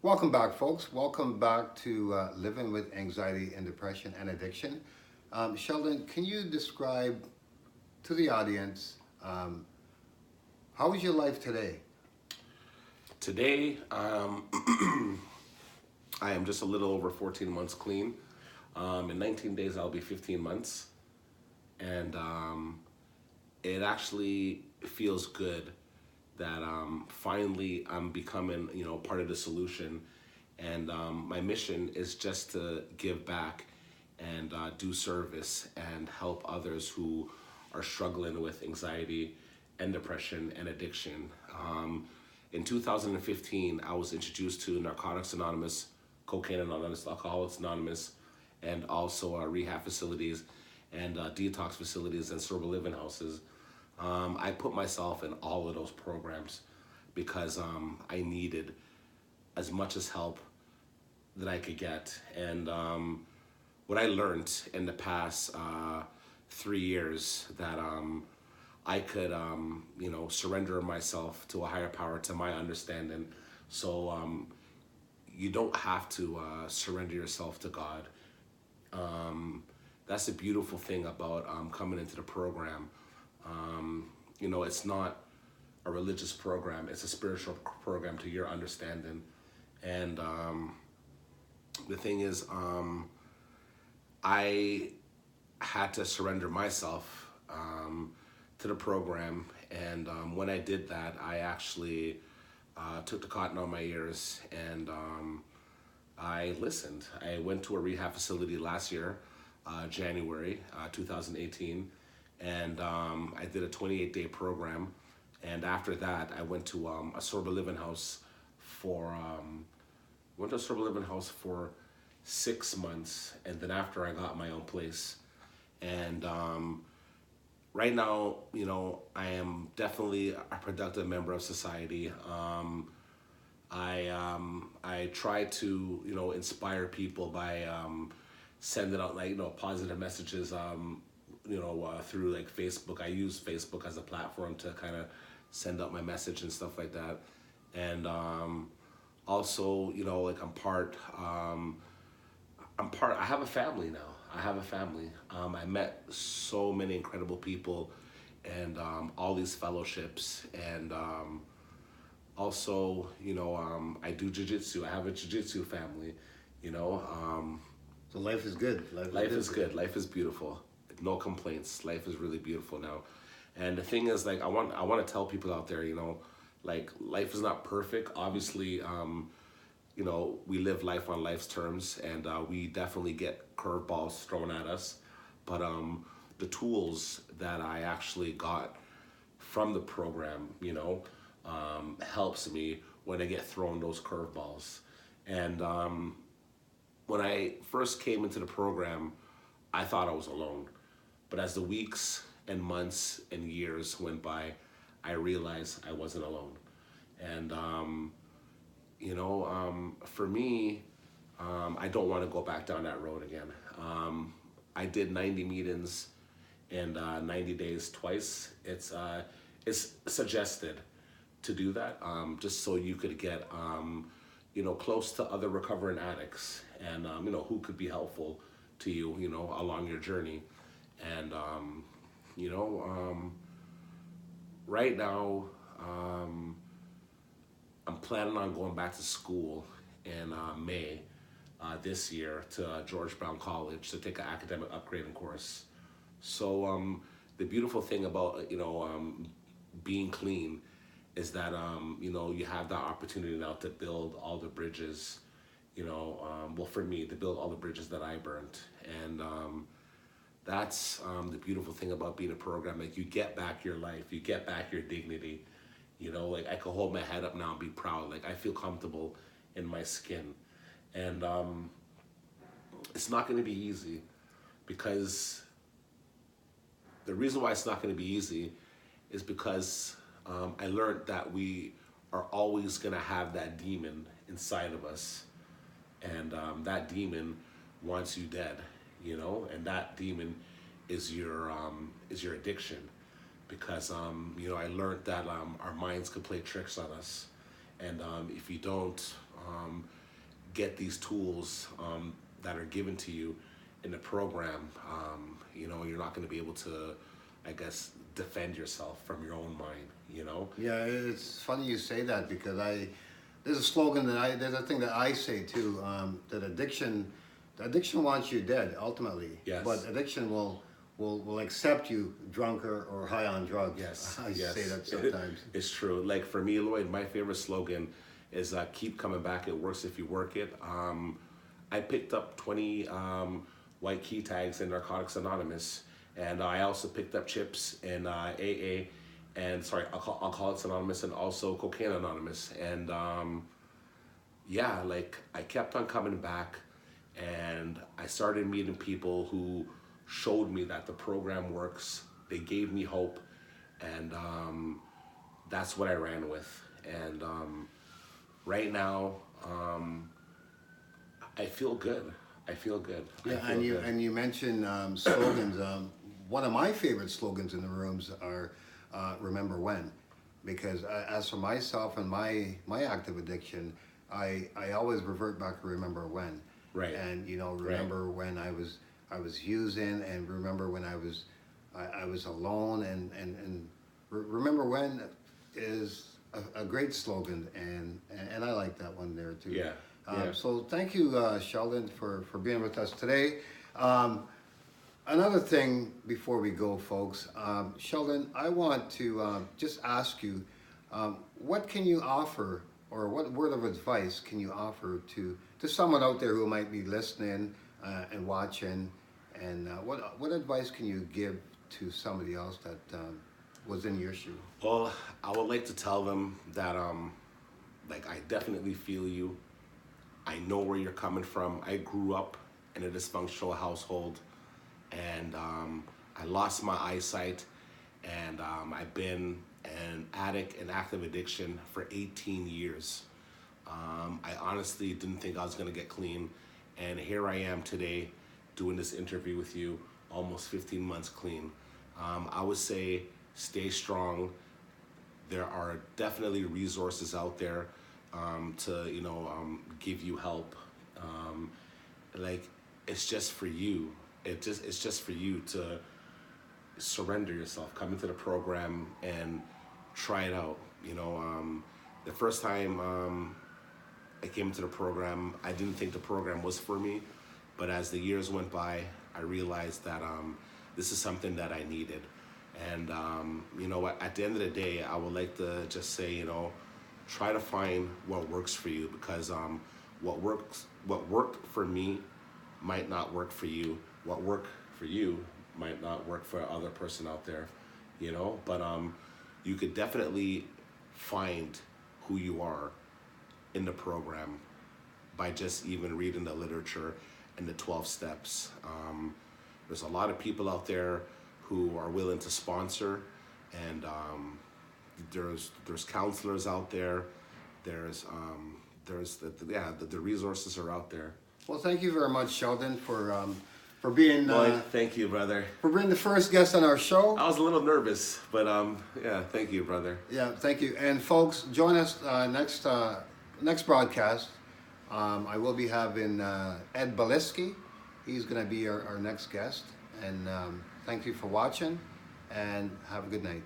Welcome back, folks. Welcome back to Living with Anxiety and Depression and Addiction. Sheldon, can you describe to the audience how is your life today? Today, I am just a little over 14 months clean. In 19 days, I'll be 15 months. And it actually feels good that finally I'm becoming, part of the solution. And my mission is just to give back and do service and help others who are struggling with anxiety and depression and addiction. In 2015, I was introduced to Narcotics Anonymous, Cocaine Anonymous, Alcoholics Anonymous, and also rehab facilities and detox facilities and sober living houses. I put myself in all of those programs because I needed as much as help that I could get. And what I learned in the past 3 years that I could, surrender myself to a higher power, to my understanding. So you don't have to surrender yourself to God. That's the beautiful thing about coming into the program. It's not a religious program, it's a spiritual program to your understanding. And the thing is, I had to surrender myself to the program. And when I did that, I actually took the cotton on my ears and I listened. I went to a rehab facility last year, January 2018, and I did a 28-day program. And after that, I went to a sober living house for 6 months, and then after I got my own place. And right now, I am definitely a productive member of society. I try to inspire people by sending out positive messages through like Facebook. I use Facebook as a platform to kind of send out my message and stuff like that. And also I have a family now. I have a family. I met so many incredible people and all these fellowships. And also, I do jiu-jitsu. I have a jiu-jitsu family, you know. So life is good. Life is good. Life is beautiful. No complaints. Life is really beautiful now. And the thing is, like, I want to tell people out there, like, life is not perfect. Obviously, we live life on life's terms, and we definitely get curveballs thrown at us. But the tools that I actually got from the program, helps me when I get thrown those curveballs. And when I first came into the program, I thought I was alone. But as the weeks and months and years went by, I realized I wasn't alone. And for me, I don't want to go back down that road again. I did 90 meetings in 90 days twice. It's suggested to do that just so you could get close to other recovering addicts and who could be helpful to you along your journey. And right now, I'm planning on going back to school in May this year to George Brown College to take an academic upgrading course. So the beautiful thing about being clean is that you have that opportunity now to build all the bridges. For me, to build all the bridges that I burnt. And that's the beautiful thing about being a program. Like, you get back your life, you get back your dignity. Like, I can hold my head up now and be proud. Like, I feel comfortable in my skin. And it's not going to be easy, because the reason why it's not going to be easy is because I learned that we are always going to have that demon inside of us. And that demon wants you dead, and that demon is your addiction. Because I learned that our minds can play tricks on us, and if you don't get these tools that are given to you in the program, you're not going to be able to, I guess, defend yourself from your own mind, Yeah, it's funny you say that because there's a slogan there's a thing that I say too, that addiction wants you dead ultimately. Yes. But addiction will accept you drunk or high on drugs. Yes. I yes. say that sometimes. It's true. Like for me, Lloyd, my favorite slogan is keep coming back. It works if you work it. I picked up 20 white key tags in Narcotics Anonymous, and I also picked up chips in AA, and Alcoholics Anonymous, and also Cocaine Anonymous. And I kept on coming back, and I started meeting people who showed me that the program works. They gave me hope, and that's what I ran with. And right now, I feel good. I feel good. Yeah, I feel good. and you mentioned slogans. One of my favorite slogans in the rooms are "Remember when," because as for myself and my active addiction, I always revert back to "Remember when." Right. And remember when I was using, and remember when I was alone, and remember when is a great slogan, and I like that one there too. Yeah. So thank you, Sheldon, for being with us today. Another thing before we go, folks, Sheldon, I want to just ask you, what can you offer, or what word of advice can you offer to someone out there who might be listening and watching, and what advice can you give to somebody else that was in your shoe? Well, I would like to tell them that, I definitely feel you. I know where you're coming from. I grew up in a dysfunctional household, and I lost my eyesight, and I've been an addict in active addiction for 18 years. I honestly didn't think I was going to get clean, and here I am today doing this interview with you, almost 15 months clean. I would say stay strong. There are definitely resources out there to give you help. It's just for you. It's just for you to surrender yourself, come into the program and try it out. The first time I came into the program, I didn't think the program was for me, but as the years went by, I realized that this is something that I needed. And at the end of the day, I would like to just say, try to find what works for you, because what worked for me might not work for you. What worked for you might not work for other person out there, but you could definitely find who you are in the program by just even reading the literature and the 12 steps. There's a lot of people out there who are willing to sponsor, and there's counselors out there. There's the resources are out there. Well, thank you very much, Sheldon, for being thank you, brother. for being the first guest on our show. I was a little nervous, but thank you, brother. Yeah, thank you. And folks, join us next broadcast. I will be having Ed Baliski. He's going to be our next guest. And thank you for watching, and have a good night.